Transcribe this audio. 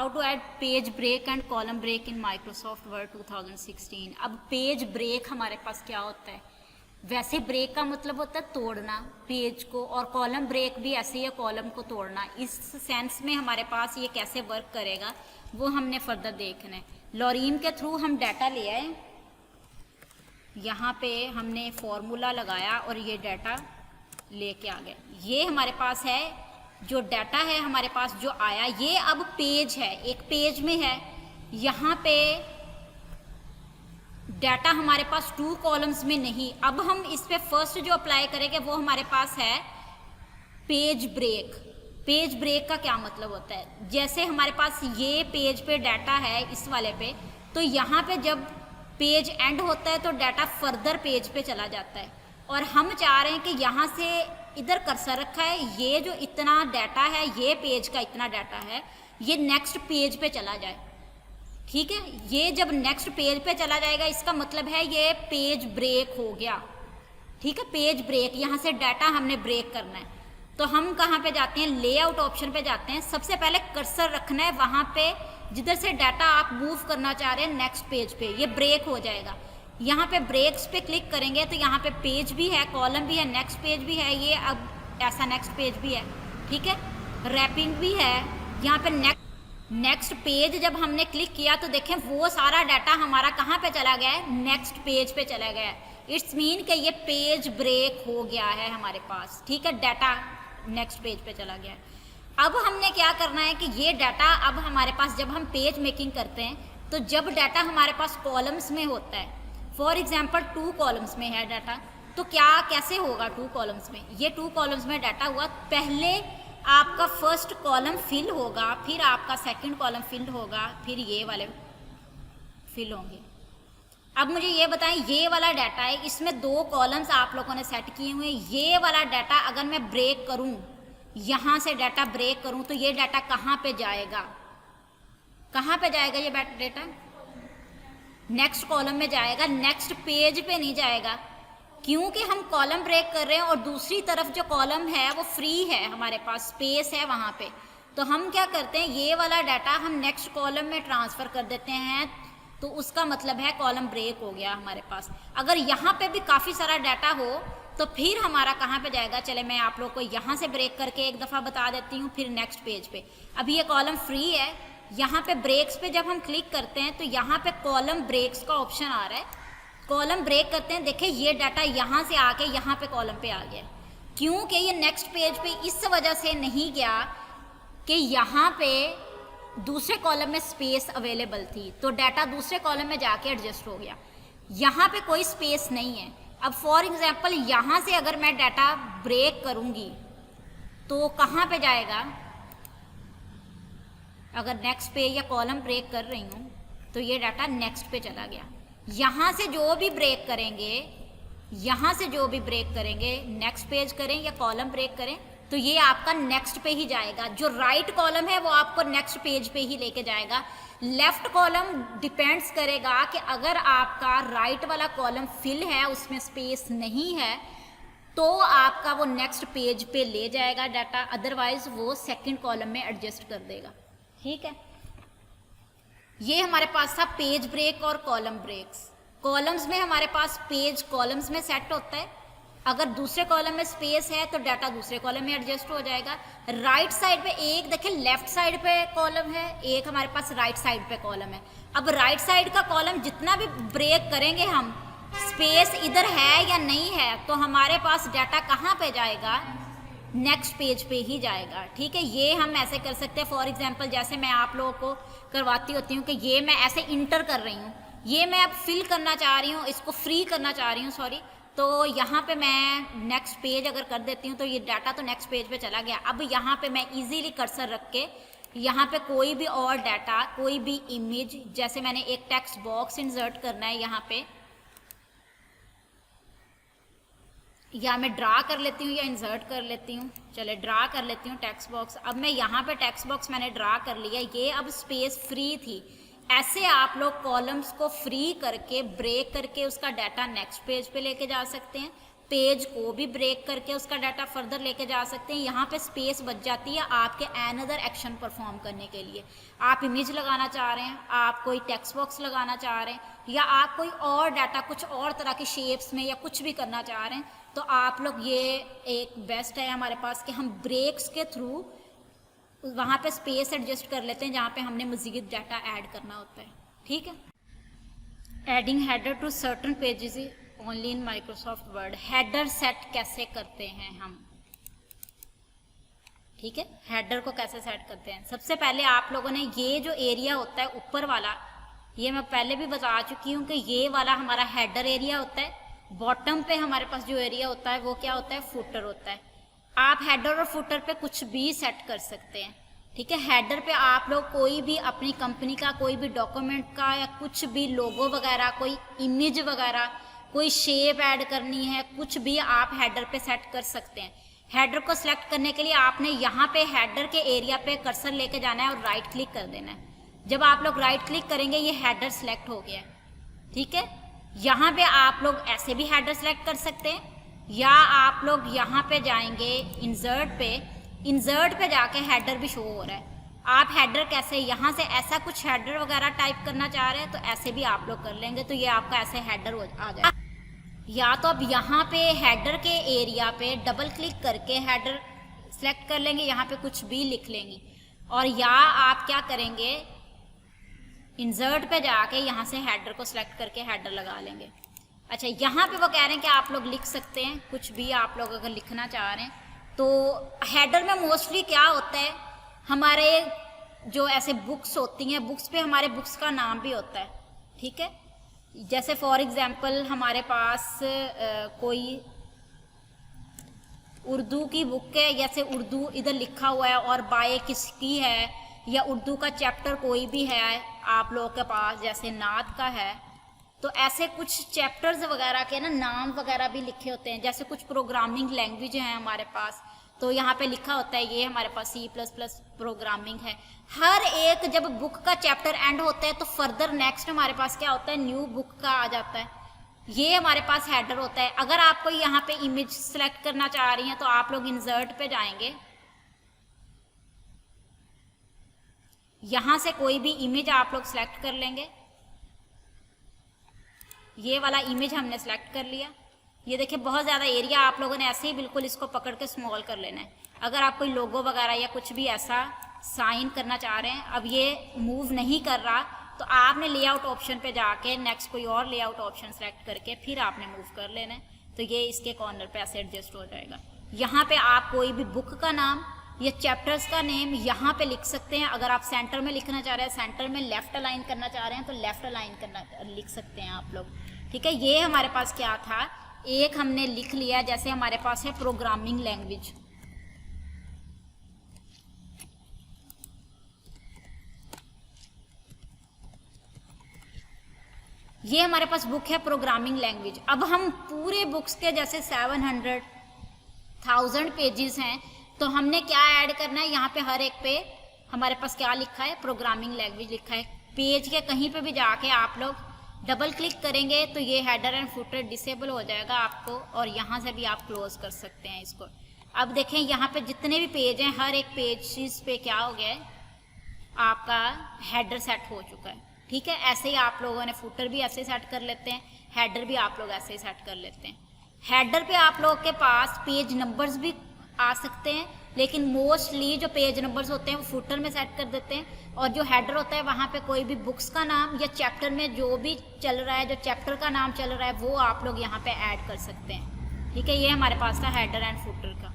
To add page break and column break in Microsoft Word 2016। अब page break हमारे पास क्या होता है? वैसे ब्रेक का मतलब होता है तोड़ना पेज को, और कॉलम ब्रेक भी ऐसे ही है, कॉलम को तोड़ना। इस सेंस में हमारे पास ये कैसे वर्क करेगा वो हमने फर्दर देखना है। लॉरिम के थ्रू हम डाटा ले आए, यहाँ पे हमने फॉर्मूला लगाया और ये डाटा लेके आ गए। ये हमारे पास है जो डाटा है हमारे पास जो आया, ये अब पेज है, एक पेज में है। यहाँ पे डाटा हमारे पास 2 कॉलम्स में नहीं। अब हम इस पे फर्स्ट जो अप्लाई करेंगे वो हमारे पास है पेज ब्रेक। पेज ब्रेक का क्या मतलब होता है? जैसे हमारे पास ये पेज पे डाटा है इस वाले पे, तो यहाँ पे जब पेज एंड होता है तो डाटा फर्दर पेज पे चला जाता है, और हम चाह रहे हैं कि यहाँ से इधर कर्सर रखा है, ये जो इतना डाटा है, ये पेज का इतना डाटा है, ये नेक्स्ट पेज पे चला जाए। ठीक है, ये जब नेक्स्ट पेज पे चला जाएगा इसका मतलब है ये पेज ब्रेक हो गया। ठीक है, पेज ब्रेक, यहाँ से डाटा हमने ब्रेक करना है। तो हम कहाँ पे जाते हैं? लेआउट ऑप्शन पे जाते हैं। सबसे पहले कर्सर रखना है वहाँ पे जिधर से डाटा आप मूव करना चाह रहे हैं नेक्स्ट पेज पे, ये ब्रेक हो जाएगा। यहाँ पे ब्रेक्स पे क्लिक करेंगे तो यहाँ पे पेज भी है, कॉलम भी है, नेक्स्ट पेज भी है, ये अब ऐसा नेक्स्ट पेज भी है। ठीक है, रैपिंग भी है। यहाँ पे नेक्स्ट पेज जब हमने क्लिक किया तो देखें वो सारा डाटा हमारा कहाँ पे चला गया है? नेक्स्ट पेज पे चला गया है। इट्स मीन कि ये पेज ब्रेक हो गया है हमारे पास। ठीक है, डाटा नेक्स्ट पेज पे चला गया है। अब हमने क्या करना है कि ये डाटा अब हमारे पास, जब हम पेज मेकिंग करते हैं तो जब डाटा हमारे पास कॉलम्स में होता है, फॉर एग्जाम्पल 2 कॉलम्स में है डाटा, तो क्या कैसे होगा 2 कॉलम्स में? ये 2 कॉलम्स में डाटा हुआ, पहले आपका फर्स्ट कॉलम फिल होगा, फिर आपका सेकंड कॉलम फिल होगा, फिर ये वाले फिल होंगे। अब मुझे ये बताएं, ये वाला डाटा है, इसमें 2 कॉलम्स आप लोगों ने सेट किए हुए हैं। ये वाला डाटा अगर मैं ब्रेक करूं, यहाँ से डाटा ब्रेक करूं, तो ये डाटा कहाँ पे जाएगा? कहाँ पे जाएगा ये डाटा? नेक्स्ट कॉलम में जाएगा, नेक्स्ट पेज पे नहीं जाएगा, क्योंकि हम कॉलम ब्रेक कर रहे हैं और दूसरी तरफ जो कॉलम है वो फ्री है, हमारे पास स्पेस है वहाँ पे। तो हम क्या करते हैं, ये वाला डाटा हम नेक्स्ट कॉलम में ट्रांसफ़र कर देते हैं, तो उसका मतलब है कॉलम ब्रेक हो गया हमारे पास। अगर यहाँ पे भी काफ़ी सारा डाटा हो तो फिर हमारा कहाँ पे जाएगा? चले मैं आप लोग को यहाँ से ब्रेक करके एक दफ़ा बता देती हूँ, फिर नेक्स्ट पेज पे। अभी ये कॉलम फ्री है, यहाँ पे ब्रेक्स पे जब हम क्लिक करते हैं तो यहाँ पे कॉलम ब्रेक्स का ऑप्शन आ रहा है। कॉलम ब्रेक करते हैं, देखिए ये डाटा यहाँ से आके यहाँ पे कॉलम पे आ गया, क्योंकि ये नेक्स्ट पेज पे इस वजह से नहीं गया कि यहाँ पे दूसरे कॉलम में स्पेस अवेलेबल थी, तो डाटा दूसरे कॉलम में जाके एडजस्ट हो गया। यहाँ पे कोई स्पेस नहीं है। अब फॉर एग्जाम्पल यहाँ से अगर मैं डाटा ब्रेक करूँगी तो कहाँ पे जाएगा? अगर नेक्स्ट पे या कॉलम ब्रेक कर रही हूँ तो ये डाटा नेक्स्ट पे चला गया। यहाँ से जो भी ब्रेक करेंगे, यहाँ से जो भी ब्रेक करेंगे, नेक्स्ट पेज करें या कॉलम ब्रेक करें, तो ये आपका नेक्स्ट पे ही जाएगा। जो राइट कॉलम है वो आपको नेक्स्ट पेज पे ही लेके जाएगा। लेफ्ट कॉलम डिपेंड्स करेगा कि अगर आपका राइट वाला कॉलम फिल है, उसमें स्पेस नहीं है, तो आपका वो नेक्स्ट पेज पे ले जाएगा डाटा, अदरवाइज वो सेकंड कॉलम में एडजस्ट कर देगा। ठीक है, ये हमारे पास था पेज ब्रेक और कॉलम ब्रेक्स। कॉलम्स में हमारे पास पेज कॉलम्स में सेट होता है, अगर दूसरे कॉलम में स्पेस है तो डाटा दूसरे कॉलम में एडजस्ट हो जाएगा। राइट साइड पे एक देखिए, लेफ्ट साइड पे कॉलम है, एक हमारे पास राइट साइड पे कॉलम है। अब राइट साइड का कॉलम जितना भी ब्रेक करेंगे हम, स्पेस इधर है या नहीं है, तो हमारे पास डाटा कहाँ पे जाएगा? नेक्स्ट पेज पे ही जाएगा। ठीक है, ये हम ऐसे कर सकते हैं। फॉर एग्जांपल जैसे मैं आप लोगों को करवाती होती हूँ कि ये मैं ऐसे इंटर कर रही हूँ, ये मैं अब फिल करना चाह रही हूँ, इसको फ्री करना चाह रही हूँ, सॉरी, तो यहाँ पे मैं नेक्स्ट पेज अगर कर देती हूँ तो ये डाटा तो नेक्स्ट पेज पे चला गया। अब यहाँ पे मैं इजीली कर्सर रख के यहाँ पे कोई भी और डाटा, कोई भी इमेज, जैसे मैंने एक टेक्स्ट बॉक्स इंसर्ट करना है यहाँ पे, या मैं ड्रा कर लेती हूँ या इंसर्ट कर लेती हूँ। चले ड्रा कर लेती हूँ टेक्स्ट बॉक्स। अब मैं यहाँ पे टेक्स्ट बॉक्स मैंने ड्रा कर लिया, ये अब स्पेस फ्री थी। ऐसे आप लोग कॉलम्स को फ्री करके ब्रेक करके उसका डाटा नेक्स्ट पेज पे लेके जा सकते हैं। पेज को भी ब्रेक करके उसका डाटा फर्दर लेके जा सकते हैं। यहाँ पे स्पेस बच जाती है आपके अनदर एक्शन परफॉर्म करने के लिए। आप इमेज लगाना चाह रहे हैं, आप कोई टेक्स्ट बॉक्स लगाना चाह रहे हैं, या आप कोई और डाटा कुछ और तरह के शेप्स में या कुछ भी करना चाह रहे हैं, तो आप लोग ये एक बेस्ट है हमारे पास कि हम ब्रेक्स के थ्रू वहाँ पे स्पेस एडजस्ट कर लेते हैं जहाँ पे हमने मज़ीद डाटा ऐड करना होता है। ठीक है। Adding header to certain pages only in Microsoft Word. Header set कैसे करते हैं हम? ठीक है, हेडर को कैसे सेट करते हैं? सबसे पहले आप लोगों ने ये जो एरिया होता है ऊपर वाला, ये मैं पहले भी बता चुकी हूँ कि ये वाला हमारा हेडर एरिया होता है। बॉटम पे हमारे पास जो एरिया होता है वो क्या होता है? फुटर होता है। आप हेडर और फुटर पे कुछ भी सेट कर सकते हैं। ठीक है, हेडर पे आप लोग कोई भी अपनी कंपनी का कोई भी डॉक्यूमेंट का या कुछ भी लोगो वगैरह, कोई इमेज वगैरह, कोई शेप ऐड करनी है, कुछ भी आप हेडर पे सेट कर सकते हैं। हेडर को सिलेक्ट करने के लिए आपने यहाँ पे हेडर के एरिया पे कर्सर लेके जाना है और राइट क्लिक कर देना है। जब आप लोग राइट क्लिक करेंगे ये हेडर सेलेक्ट हो गया है। ठीक है, यहाँ पे आप लोग ऐसे भी हेडर सेलेक्ट कर सकते हैं, या आप लोग यहाँ पे जाएंगे इंसर्ट पे जाके हेडर भी शो हो रहा है। आप हेडर कैसे, यहाँ से ऐसा कुछ हेडर वगैरह टाइप करना चाह रहे हैं तो ऐसे भी आप लोग कर लेंगे, तो ये आपका ऐसे हेडर आ जाए। या तो अब यहाँ पे हेडर के एरिया पे डबल क्लिक करके हेडर सेलेक्ट कर लेंगे, यहाँ पे कुछ भी लिख लेंगे, और या आप क्या करेंगे, इंसर्ट पे जाके यहाँ से हेडर को सिलेक्ट करके हेडर लगा लेंगे। अच्छा, यहाँ पे वो कह रहे हैं कि आप लोग लिख सकते हैं कुछ भी आप लोग अगर लिखना चाह रहे हैं। तो हेडर में मोस्टली क्या होता है, हमारे जो ऐसे बुक्स होती हैं, बुक्स पे हमारे बुक्स का नाम भी होता है। ठीक है, जैसे फॉर एग्जांपल हमारे पास कोई उर्दू की बुक है, जैसे उर्दू इधर लिखा हुआ है और बाय किसकी है, या उर्दू का चैप्टर कोई भी है आप लोगों के पास, जैसे नात का है, तो ऐसे कुछ चैप्टर्स वगैरह के ना नाम वगैरह भी लिखे होते हैं। जैसे कुछ प्रोग्रामिंग लैंग्वेज हैं हमारे पास, तो यहाँ पे लिखा होता है ये हमारे पास C++ प्रोग्रामिंग है। हर एक जब बुक का चैप्टर एंड होता है तो फर्दर नेक्स्ट हमारे पास क्या होता है, न्यू बुक का आ जाता है। ये हमारे पास हेडर होता है। अगर आपको यहाँ पे इमेज सेलेक्ट करना चाह रही हैं तो आप लोग इंसर्ट पे जाएंगे, यहाँ से कोई भी इमेज आप लोग सेलेक्ट कर लेंगे। ये वाला इमेज हमने सेलेक्ट कर लिया। ये देखिए बहुत ज़्यादा एरिया, आप लोगों ने ऐसे ही बिल्कुल इसको पकड़ के स्मॉल कर लेना है। अगर आप कोई लोगो वगैरह या कुछ भी ऐसा साइन करना चाह रहे हैं, अब ये मूव नहीं कर रहा, तो आपने लेआउट ऑप्शन पे जाके नेक्स्ट कोई और लेआउट ऑप्शन सेलेक्ट करके फिर आपने मूव कर लेना है, तो ये इसके कॉर्नर पे ऐसे एडजस्ट हो जाएगा। यहाँ पे आप कोई भी बुक का नाम या चैप्टर्स का नेम यहाँ पे लिख सकते हैं। अगर आप सेंटर में लिखना चाह रहे हैं, सेंटर में लेफ्ट अलाइन करना चाह रहे हैं तो लेफ्ट अलाइन करना लिख सकते हैं आप लोग। ठीक है, ये हमारे पास क्या था, एक हमने लिख लिया। जैसे हमारे पास है प्रोग्रामिंग लैंग्वेज, ये हमारे पास बुक है प्रोग्रामिंग लैंग्वेज। अब हम पूरे बुक्स के जैसे 700,000 पेजेस हैं, तो हमने क्या ऐड करना है, यहाँ पे हर एक पे हमारे पास क्या लिखा है, प्रोग्रामिंग लैंग्वेज लिखा है। पेज के कहीं पे भी जाके आप लोग डबल क्लिक करेंगे तो ये हेडर एंड फुटर डिसेबल हो जाएगा आपको, और यहाँ से भी आप क्लोज कर सकते हैं इसको। अब देखें यहाँ पे जितने भी पेज हैं, हर एक पेज पे क्या हो गया है, आपका हेडर सेट हो चुका है। ठीक है, ऐसे ही आप लोगों ने फुटर भी ऐसे सेट कर लेते हैं, हेडर भी आप लोग ऐसे ही सेट कर लेते हैं। हेडर पे आप लोगों के पास पेज नंबर्स भी आ सकते हैं, लेकिन मोस्टली जो पेज नंबर्स होते हैं वो फुटर में सेट कर देते हैं, और जो हेडर होता है वहाँ पे कोई भी बुक्स का नाम या चैप्टर में जो भी चल रहा है, जो चैप्टर का नाम चल रहा है, वो आप लोग यहाँ पे ऐड कर सकते हैं। ठीक है, ये हमारे पास था हेडर एंड फुटर का।